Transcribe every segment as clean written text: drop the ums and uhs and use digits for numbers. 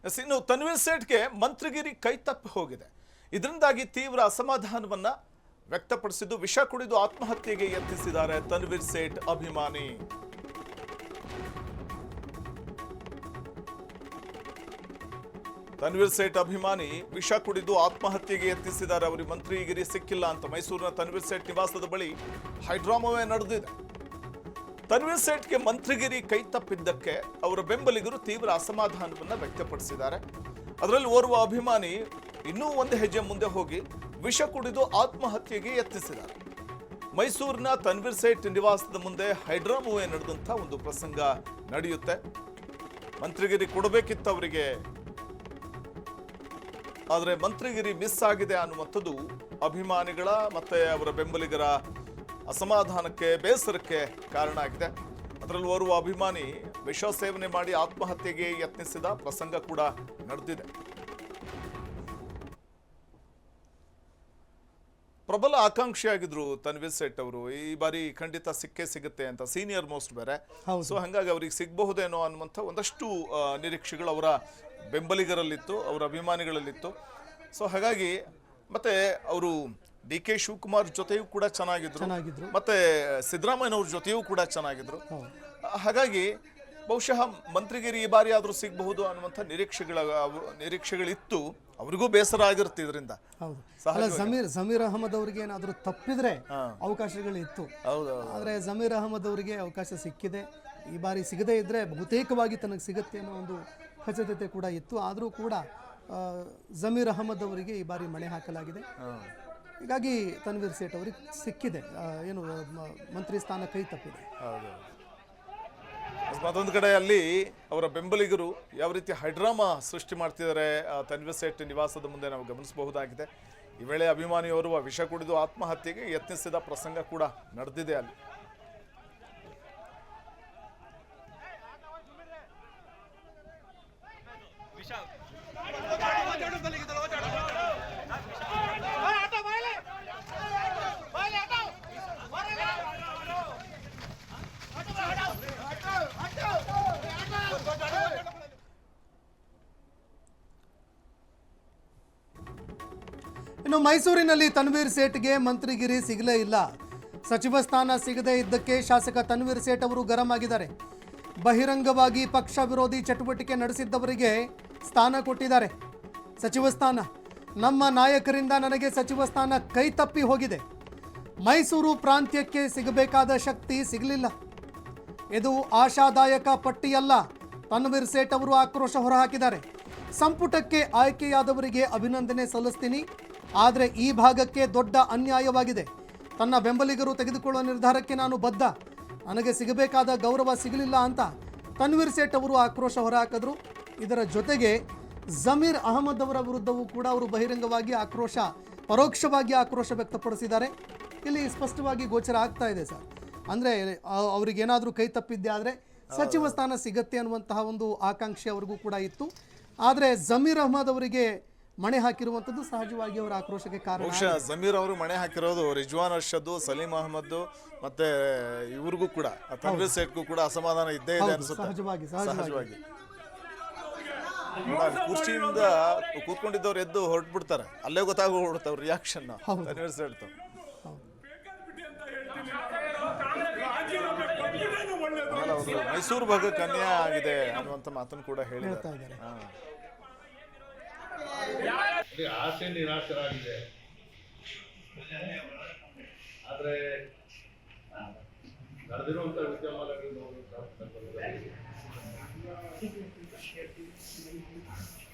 ಇನ್ನು ತನ್ವೀರ್ ಸೇಠ್ಗೆ ಮಂತ್ರಿಗಿರಿ ಕೈತಪ್ಪಿ ಹೋಗಿದೆ. ಇದರಿಂದಾಗಿ ತೀವ್ರ ಅಸಮಾಧಾನವನ್ನ ವ್ಯಕ್ತಪಡಿಸಿದ್ದು, ವಿಷ ಕುಡಿದು ಆತ್ಮಹತ್ಯೆಗೆ ಯತ್ನಿಸಿದ್ದಾರೆ ತನ್ವೀರ್ ಸೇಠ್ ಅಭಿಮಾನಿ. ತನ್ವೀರ್ ಸೇಠ್ ಅಭಿಮಾನಿ ವಿಷ ಕುಡಿದು ಆತ್ಮಹತ್ಯೆಗೆ ಯತ್ನಿಸಿದ್ದಾರೆ. ಅವರಿಗೆ ಮಂತ್ರಿಗಿರಿ ಸಿಕ್ಕಿಲ್ಲ ಅಂತ ಮೈಸೂರಿನ ತನ್ವೀರ್ ಸೇಠ್ ನಿವಾಸದ ಬಳಿ ಹೈಡ್ರಾಮವೇ ನಡೆದಿದೆ. ತನ್ವೀರ್ ಸೇಠ್ಗೆ ಮಂತ್ರಿಗಿರಿ ಕೈ ತಪ್ಪಿದ್ದಕ್ಕೆ ಅವರ ಬೆಂಬಲಿಗರು ತೀವ್ರ ಅಸಮಾಧಾನವನ್ನ ವ್ಯಕ್ತಪಡಿಸಿದ್ದಾರೆ. ಅದರಲ್ಲಿ ಓರ್ವ ಅಭಿಮಾನಿ ಇನ್ನೂ ಒಂದು ಹೆಜ್ಜೆ ಮುಂದೆ ಹೋಗಿ ವಿಷ ಕುಡಿದು ಆತ್ಮಹತ್ಯೆಗೆ ಯತ್ನಿಸಿದ್ದಾರೆ. ಮೈಸೂರಿನ ತನ್ವೀರ್ ಸೇಠ್ ನಿವಾಸದ ಮುಂದೆ ಹೈಡ್ರಾಮವೇ ನಡೆದಂಥ ಒಂದು ಪ್ರಸಂಗ ನಡೆಯುತ್ತೆ. ಮಂತ್ರಿಗಿರಿ ಕೊಡಬೇಕಿತ್ತು ಅವರಿಗೆ, ಆದರೆ ಮಂತ್ರಿಗಿರಿ ಮಿಸ್ ಆಗಿದೆ ಅನ್ನುವಂಥದ್ದು ಅಭಿಮಾನಿಗಳ ಮತ್ತೆ ಅವರ ಬೆಂಬಲಿಗರ ಅಸಮಾಧಾನಕ್ಕೆ, ಬೇಸರಕ್ಕೆ ಕಾರಣ ಆಗಿದೆ. ಅದರಲ್ಲಿ ಓರ್ವ ಅಭಿಮಾನಿ ವಿಷ ಸೇವನೆ ಮಾಡಿ ಆತ್ಮಹತ್ಯೆಗೆ ಯತ್ನಿಸಿದ ಪ್ರಸಂಗ ಕೂಡ ನಡೆದಿದೆ. ಪ್ರಬಲ ಆಕಾಂಕ್ಷಿಯಾಗಿದ್ರು ತನ್ವೀರ್ ಸೇಠ್ ಅವರು. ಈ ಬಾರಿ ಖಂಡಿತ ಸಿಕ್ಕೇ ಸಿಗುತ್ತೆ ಅಂತ, ಸೀನಿಯರ್ ಮೋಸ್ಟ್ ಬೇರೆ. ಸೊ ಹಾಗಾಗಿ ಅವ್ರಿಗೆ ಸಿಗಬಹುದೇನೋ ಅನ್ನುವಂಥ ಒಂದಷ್ಟು ನಿರೀಕ್ಷೆಗಳು ಅವರ ಬೆಂಬಲಿಗರಲ್ಲಿತ್ತು, ಅವರ ಅಭಿಮಾನಿಗಳಲ್ಲಿತ್ತು. ಸೊ ಹಾಗಾಗಿ ಮತ್ತೆ ಅವರು ಡಿ ಕೆ ಶಿವಕುಮಾರ್ ಜೊತೆಯೂ ಕೂಡ ಚೆನ್ನಾಗಿದ್ರು, ಮತ್ತೆ ಸಿದ್ದರಾಮಯ್ಯನವ್ರ ಜೊತೆಯೂ ಕೂಡ ಚೆನ್ನಾಗಿದ್ರು. ಹಾಗಾಗಿ ಬಹುಶಃ ಮಂತ್ರಿಗಿರಿ ಈ ಬಾರಿ ಆದ್ರೂ ಸಿಗಬಹುದು ಅನ್ನುವಂಥ ನಿರೀಕ್ಷೆಗಳಿತ್ತು. ಅವರಿಗೂ ಬೇಸರ ಆಗಿರುತ್ತೆ ಇದರಿಂದ. ಜಮೀರ್ ಅಹಮದ್ ಅವರಿಗೆ ಏನಾದರೂ ತಪ್ಪಿದ್ರೆ ಅವಕಾಶಗಳಿತ್ತು, ಆದ್ರೆ ಜಮೀರ್ ಅಹಮದ್ ಅವರಿಗೆ ಅವಕಾಶ ಸಿಕ್ಕಿದೆ. ಈ ಬಾರಿ ಸಿಗದೇ ಇದ್ರೆ ಬಹುತೇಕವಾಗಿ ತನಗೆ ಸಿಗುತ್ತೆ ಅನ್ನೋ ಒಂದು ಖಚಿತತೆ ಕೂಡ ಇತ್ತು. ಆದರೂ ಕೂಡ ಜಮೀರ್ ಅಹಮದ್ ಅವರಿಗೆ ಈ ಬಾರಿ ಮಣೆ ಹಾಕಲಾಗಿದೆ. ಹೀಗಾಗಿ ತನ್ವೀರ್ ಸೇಠ್ ಅವರಿಗೆ ಸಿಕ್ಕಿದೆ, ಏನು ಮಂತ್ರಿ ಸ್ಥಾನ ಕೈ ತಪ್ಪಿದೆ. ಮತ್ತೊಂದು ಕಡೆ ಅಲ್ಲಿ ಅವರ ಬೆಂಬಲಿಗರು ಯಾವ ರೀತಿ ಹೈಡ್ರಾಮಾ ಸೃಷ್ಟಿ ಮಾಡ್ತಿದ್ದಾರೆ ತನ್ವೀರ್ ಸೇಠ್ ನಿವಾಸದ ಮುಂದೆ ನಾವು ಗಮನಿಸಬಹುದಾಗಿದೆ. ಈ ವೇಳೆ ಅಭಿಮಾನಿಯವರು ವಿಷ ಕುಡಿದು ಆತ್ಮಹತ್ಯೆಗೆ ಯತ್ನಿಸಿದ ಪ್ರಸಂಗ ಕೂಡ ನಡೆದಿದೆ ಅಲ್ಲಿ. ಇನ್ನು ಮೈಸೂರಿನಲ್ಲಿ ತನ್ವೀರ್ ಸೇಠ್ಗೆ ಮಂತ್ರಿಗಿರಿ ಸಿಗಲೇ ಇಲ್ಲ. ಸಚಿವ ಸ್ಥಾನ ಸಿಗದೇ ಇದ್ದಕ್ಕೆ ಶಾಸಕ ತನ್ವೀರ್ ಸೇಠ್ ಅವರು ಗರಂ ಆಗಿದ್ದಾರೆ. ಬಹಿರಂಗವಾಗಿ ಪಕ್ಷ ವಿರೋಧಿ ಚಟುವಟಿಕೆ ನಡೆಸಿದ್ದವರಿಗೆ ಸ್ಥಾನ ಕೊಟ್ಟಿದ್ದಾರೆ. ಸಚಿವ ಸ್ಥಾನ, ನಮ್ಮ ನಾಯಕರಿಂದ ನನಗೆ ಸಚಿವ ಸ್ಥಾನ ಕೈ ತಪ್ಪಿ ಹೋಗಿದೆ. ಮೈಸೂರು ಪ್ರಾಂತ್ಯಕ್ಕೆ ಸಿಗಬೇಕಾದ ಶಕ್ತಿ ಸಿಗಲಿಲ್ಲ. ಇದು ಆಶಾದಾಯಕ ಪಟ್ಟಿಯಲ್ಲ. ತನ್ವೀರ್ ಸೇಠ್ ಅವರು ಆಕ್ರೋಶ ಹೊರಹಾಕಿದ್ದಾರೆ. ಸಂಪುಟಕ್ಕೆ ಆಯ್ಕೆಯಾದವರಿಗೆ ಅಭಿನಂದನೆ ಸಲ್ಲಿಸ್ತೀನಿ, ಆದರೆ ಈ ಭಾಗಕ್ಕೆ ದೊಡ್ಡ ಅನ್ಯಾಯವಾಗಿದೆ. ತನ್ನ ಬೆಂಬಲಿಗರು ತೆಗೆದುಕೊಳ್ಳುವ ನಿರ್ಧಾರಕ್ಕೆ ನಾನು ಬದ್ಧ. ನನಗೆ ಸಿಗಬೇಕಾದ ಗೌರವ ಸಿಗಲಿಲ್ಲ ಅಂತ ತನ್ವೀರ್ ಸೇಠ್ ಅವರು ಆಕ್ರೋಶ ಹೊರಹಾಕಿದ್ರು. ಇದರ ಜೊತೆಗೆ ಜಮೀರ್ ಅಹಮದ್ ಅವರ ವಿರುದ್ಧವೂ ಕೂಡ ಅವರು ಬಹಿರಂಗವಾಗಿ ಪರೋಕ್ಷವಾಗಿ ಆಕ್ರೋಶ ವ್ಯಕ್ತಪಡಿಸಿದ್ದಾರೆ. ಇಲ್ಲಿ ಸ್ಪಷ್ಟವಾಗಿ ಗೋಚರ ಆಗ್ತಾ ಇದೆ ಸರ್. ಅಂದರೆ ಅವ್ರಿಗೇನಾದರೂ ಕೈ ತಪ್ಪಿದ್ದೆ ಆದರೆ ಸಚಿವ ಸ್ಥಾನ ಸಿಗತ್ತೆ ಅನ್ನುವಂತಹ ಒಂದು ಆಕಾಂಕ್ಷೆ ಅವ್ರಿಗೂ ಕೂಡ ಇತ್ತು. ಆದರೆ ಜಮೀರ್ ಅಹಮದ್ ಅವರಿಗೆ ಮಣೆ ಹಾಕಿರುವಂಥದ್ದು ಸಹಜವಾಗಿ ಅವರ ಆಕ್ರೋಶಕ್ಕೆ ಕಾರಣ. ಬಹುಶಃ ಜಮೀರ್ ಅವರು ಮಣೆ ಹಾಕಿರೋದು ರಿಜ್ವಾನ್ ಅರ್ಷದ್, ಸಲೀಂ ಅಹಮದ್ ಮತ್ತೆ ಇವ್ರಿಗೂ ಕೂಡ, ತನ್ವೀರ್ ಸೇಠ್ಗೂ ಕೂಡ ಅಸಮಾಧಾನ ಇದ್ದೇ ಇದೆ ಅನ್ಸುತ್ತೆ. ಸಹಜವಾಗಿ ಕುರ್ಚಿಯಿಂದ ಕೂತ್ಕೊಂಡಿದ್ದವ್ರು ಎದ್ದು ಹೊರಟ್ಬಿಡ್ತಾರೆ, ಅಲ್ಲೇ ಗೊತ್ತಾಗ್ಬಿಡುತ್ತೆ ಅವ್ರ ರಿಯಾಕ್ಷನ್ ತನ್ವೀರ್ ಸೇಠ್. ಮೈಸೂರು ಭಾಗಕ್ಕೆ ಅನ್ಯಾಯ ಆಗಿದೆ ಅನ್ನುವಂಥ ಮಾತನ್ನು ಕೂಡ ಹೇಳಿದ್ದಾರೆ. ಆಸೆ ನಿರಾಶರಾಗಿದೆ. ಆದ್ರೆ ನಡೆದಿರುವಂತಹ ವಿದ್ಯಮಾನಗಳು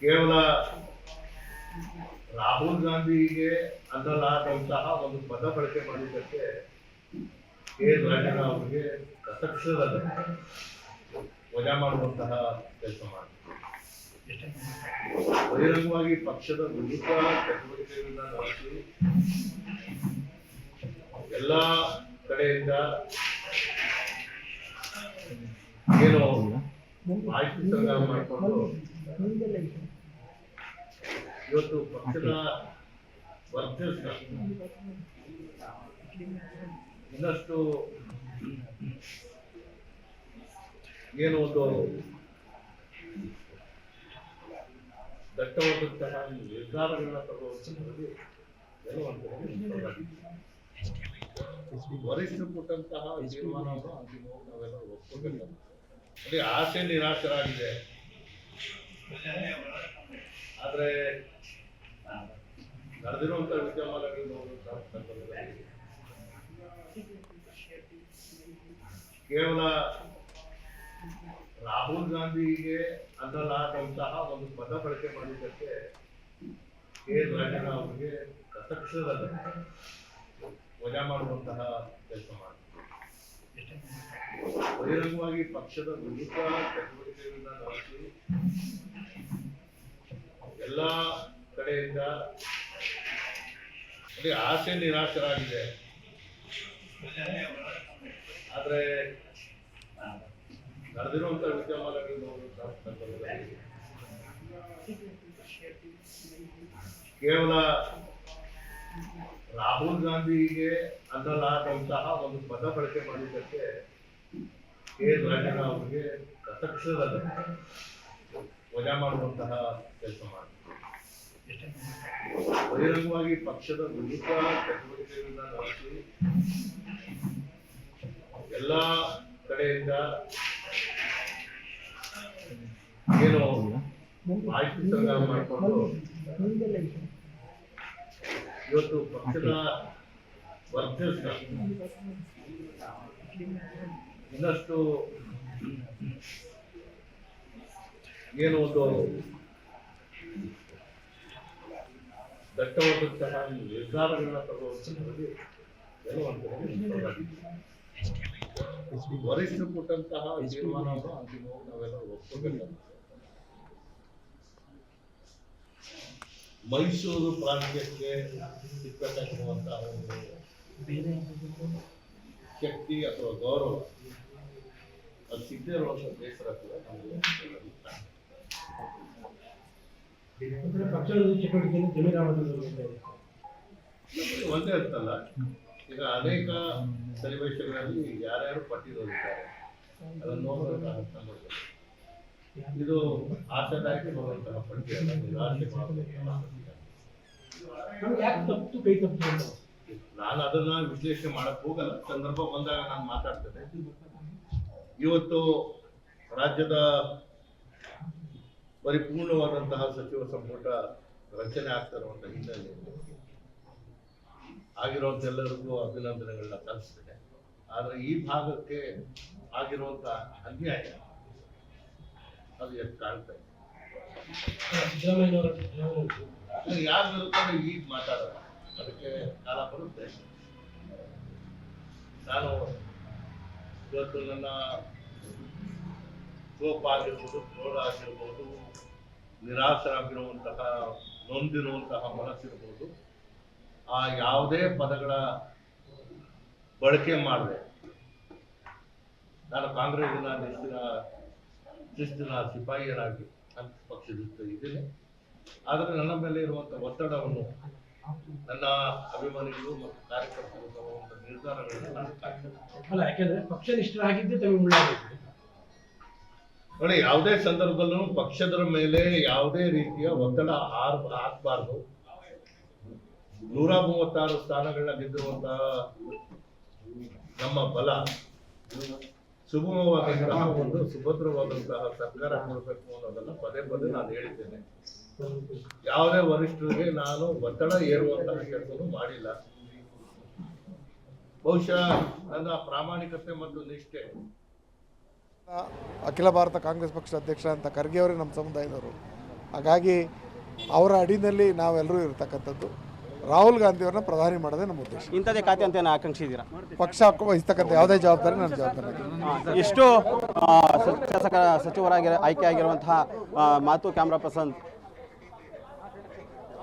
ಕೇವಲ ರಾಹುಲ್ ಗಾಂಧಿಗೆ ಅನ್ನಲಾದಂತಹ ಒಂದು ಪದ ಬಳಕೆ ಮಾಡಿದ್ದಕ್ಕೆ ರಾಜಣ್ಣ ಅವರಿಗೆ ತಕ್ಷಣದಲ್ಲಿ ವಜಾ ಮಾಡುವಂತಹ ಕೆಲಸ ಮಾಡಿದ್ರು. ಬಹಿರಂಗವಾಗಿ ಪಕ್ಷದ ವಿರುದ್ಧ ಚಟುವಟಿಕೆಗಳನ್ನ ನಡೆಸಿ ಎಲ್ಲ ಕಡೆಯಿಂದ ಏನು ಮಾಹಿತಿ ಸಂಗ್ರಹ ಮಾಡಿಕೊಂಡು ಇವತ್ತು ಪಕ್ಷದ ವರ್ಚಸ್ಸ ಇನ್ನಷ್ಟು ಏನು ಒಂದು ದಟ್ಟವಾದಂತಹ ನಿರ್ಧಾರಗಳನ್ನ ತಗೊಳ್ಳುವುದರಲ್ಲಿ ವರಿಷ್ಠರು ಕೊಟ್ಟಂತಹ ತೀರ್ಮಾನವನ್ನು ಅಂತಿಮವಾಗಿ ನಾವೆಲ್ಲ ಒಪ್ಕೋಬೇಕು. ಅದೇ ಆಸೆ ನಿರಾಶರಾಗಿದೆ. ಆದ್ರೆ ನಡೆದಿರುವಂತಹ ವಿದ್ಯಮಾನಗಳು ನೋಡುವಂತಹ ಸಂದರ್ಭದಲ್ಲಿ ಕೇವಲ ರಾಹುಲ್ ಗಾಂಧಿಗೆ ಅನ್ನಲಾದಂತಹ ಒಂದು ಪದ ಬಳಕೆ ಮಾಡಿದ್ದಕ್ಕೆ ಕೆ ರಾಜಣ್ಣ ಅವರಿಗೆ ತತ್ಕ್ಷಣದಲ್ಲಿ ವಜಾ ಮಾಡುವಂತಹ ಕೆಲಸ ಮಾಡಿದ್ರು. ಬಹಿರಂಗವಾಗಿ ಪಕ್ಷದ ವಿರುದ್ಧ ಚಟುವಟಿಕೆಗಳನ್ನ ನಡೆಸಿ ಎಲ್ಲ ಕಡೆಯಿಂದ ಅದೇ ಆಸೆ ನಿರಾಶರಾಗಿದೆ. ಆದ್ರೆ ನಡೆದಿರುವಂತಹ ವಿದ್ಯಮಾನಗಳು ನೋಡುವಂತಹ ಸಂದರ್ಭದಲ್ಲಿ ಕೇವಲ ರಾಹುಲ್ ಗಾಂಧಿಗೆ ಅನ್ನಲಾದಂತಹ ಒಂದು ಪದ ಬಳಕೆ ಮಾಡಿದ್ದಕ್ಕೆ ಕೆ ರಾಜಣ್ಣ ಅವರಿಗೆ ತತ್ಕ್ಷಣದಲ್ಲಿ ವಜಾ ಮಾಡುವಂತಹ ಕೆಲಸ ಮಾಡಿದ್ರು. ಬಹಿರಂಗವಾಗಿ ಪಕ್ಷದ ವಿರುದ್ಧ ಚಟುವಟಿಕೆಗಳನ್ನ ನಡೆಸಿ ಎಲ್ಲ ಕಡೆಯಿಂದ ಏನು ಮಾಹಿತಿ ಸಂಗ್ರಹ ಮಾಡಿಕೊಂಡು ಇವತ್ತು ಪಕ್ಷದ ವರ್ಚಸ್ನ ಇನ್ನಷ್ಟು ಏನು ಒಂದು ದಟ್ಟವಾದಂತಹ ನಿರ್ಧಾರಗಳನ್ನ ತಗೊಳ್ಳುವುದರಲ್ಲಿ ವರಿಷ್ಠರು ಕೊಟ್ಟಂತಹ ತೀರ್ಮಾನವನ್ನು ಅಂತಿಮವಾಗಿ ನಾವೆಲ್ಲ ಒಪ್ಕೋಬೇಕು. ಮೈಸೂರು ಪ್ರಾಂತ್ಯಕ್ಕೆ ಸಿಕ್ಕತಕ್ಕಂತಹ ಒಂದು ಶಕ್ತಿ ಅಥವಾ ಗೌರವ ಅದು ಸಿಗದೇ ಇರುವಂತಹ ಬೇಸರ ಕೂಡ ನಮಗೆ ಪಕ್ಷದ ಚಟುವಟಿಕೆಯನ್ನು ಜಮೀರಾವತಿ ಒಂದೇ ಅರ್ಥಲ್ಲ. ಈಗ ಅನೇಕ ಸನ್ನಿವೇಶಗಳಲ್ಲಿ ಯಾರ್ಯಾರು ಪಟ್ಟಿರೋದಿದ್ದಾರೆ ಅದನ್ನು ನೋಡಬೇಕಾದ ಸಂದರ್ಭ ಇದು ಆಶಾದಾಯಕ ಬರುವಂತಹ ಪಟ್ಟಿಯಲ್ಲ, ನಿರಾಶೆ ಮಾಡುವಂತಹ ಪಟ್ಟಿಯಲ್ಲ. ನಾನು ಅದನ್ನ ವಿಶ್ಲೇಷಣೆ ಮಾಡಕ್ ಹೋಗಲ್ಲ. ಸಂದರ್ಭ ಬಂದಾಗ ನಾನು ಮಾತಾಡ್ತೇನೆ. ಇವತ್ತು ರಾಜ್ಯದ ಪರಿಪೂರ್ಣವಾದಂತಹ ಸಚಿವ ಸಂಪುಟ ರಚನೆ ಆಗ್ತಾ ಇರುವಂತಹ ಹಿನ್ನೆಲೆಯಲ್ಲಿ ಆಗಿರುವಂತ ಎಲ್ಲರಿಗೂ ಅಭಿನಂದನೆಗಳನ್ನ ಸಲ್ಲಿಸ್ತೇನೆ. ಆದ್ರೆ ಈ ಭಾಗಕ್ಕೆ ಆಗಿರುವಂತಹ ಅನ್ಯಾಯ ಅದು ಎಷ್ಟು ಕಾಣ್ತಾ ಇದೆ. ಯಾರ ವಿರುದ್ಧ ಈಗ ಮಾತಾಡೋಣ, ಅದಕ್ಕೆ ಕಾಲ ಬರುತ್ತೆ. ನಾನು ಇವತ್ತು ನನ್ನ ಕೋಪ ಆಗಿರ್ಬೋದು, ಕ್ರೋಧ ಆಗಿರ್ಬೋದು, ನಿರಾಶರಾಗಿರುವಂತಹ ನೊಂದಿರುವಂತಹ ಮನಸ್ಸಿರ್ಬೋದು, ಆ ಯಾವುದೇ ಪದಗಳ ಬಳಕೆ ಮಾಡಿದೆ. ನಾನು ಕಾಂಗ್ರೆಸ್ಸಿನ ಶಿಸ್ತಿನ ಸಿಪಾಯಿಯರಾಗಿ ಪಕ್ಷದ ಇದ್ದೇನೆ. ಆದರೆ ನನ್ನ ಮೇಲೆ ಇರುವಂತಹ ಒತ್ತಡವನ್ನು ನನ್ನ ಅಭಿಮಾನಿಗಳು ಮತ್ತು ಕಾರ್ಯಕರ್ತರು ತಗೊಳ್ಳುವಂತಹ ನಿರ್ಧಾರಗಳನ್ನು ನಾನು ಕಾಯ್ತೇನೆ. ಅಲ್ಲ, ಯಾಕೆಂದ್ರೆ ಪಕ್ಷ ನಿಷ್ಠರಾಗಿದ್ದೆ ತಮಗೆ ಮುಳ್ಳಾಗಿತ್ತು. ನೋಡಿ, ಯಾವುದೇ ಸಂದರ್ಭದಲ್ಲೂ ಪಕ್ಷದ ಮೇಲೆ ಯಾವುದೇ ರೀತಿಯ ಒತ್ತಡ ಹಾಕಬಾರ್ದು. 136 ಸ್ಥಾನಗಳನ್ನ ಗೆದ್ದಿರುವಂತಹ ನಮ್ಮ ಬಲ ಸುಗಮವಾದಂತಹ ಒಂದು ಸುಭದ್ರವಾದಂತಹ ಸರ್ಕಾರ ಕೊಡಬೇಕು ಅನ್ನೋದನ್ನ ಪದೇ ಪದೇ ನಾನು ಹೇಳಿದ್ದೇನೆ. ಯಾವುದೇ ವರಿಷ್ಠರಿಗೆ ನಾನು ಒತ್ತಡ ಏರುವಂತಹ ಕೆಲಸವನ್ನು ಮಾಡಿಲ್ಲ. ಬಹುಶಃ ನನ್ನ ಪ್ರಾಮಾಣಿಕತೆ ಮತ್ತು ನಿಷ್ಠೆ. ಅಖಿಲ ಭಾರತ ಕಾಂಗ್ರೆಸ್ ಪಕ್ಷದ ಅಧ್ಯಕ್ಷ ಅಂತ ಖರ್ಗೆ ಅವರೇ ನಮ್ಮ ಸಮುದಾಯದವರು. ಹಾಗಾಗಿ ಅವರ ಅಡಿನಲ್ಲಿ ನಾವೆಲ್ಲರೂ ಇರತಕ್ಕಂಥದ್ದು. ರಾಹುಲ್ ಗಾಂಧಿಯವ್ರನ್ನ ಪ್ರಧಾನಿ ಮಾಡೋದೇ ನಮ್ಮ ಉದ್ದೇಶ. ಇಂಥದೇ ಖಾತೆ ಅಂತ ಆಕಾಂಕ್ಷಿದ್ದೀರಾ? ಪಕ್ಷ ವಹಿಸ್ತಕ್ಕಂಥ ಯಾವುದೇ ಜವಾಬ್ದಾರಿ ನನ್ನ ಜವಾಬ್ದಾರಿ. ಎಷ್ಟು ಶಾಸಕ ಸಚಿವರಾಗಿ ಆಯ್ಕೆ ಆಗಿರುವಂತಹ ಮಾತು ಕ್ಯಾಮ್ರಾ ಪರ್ಸನ್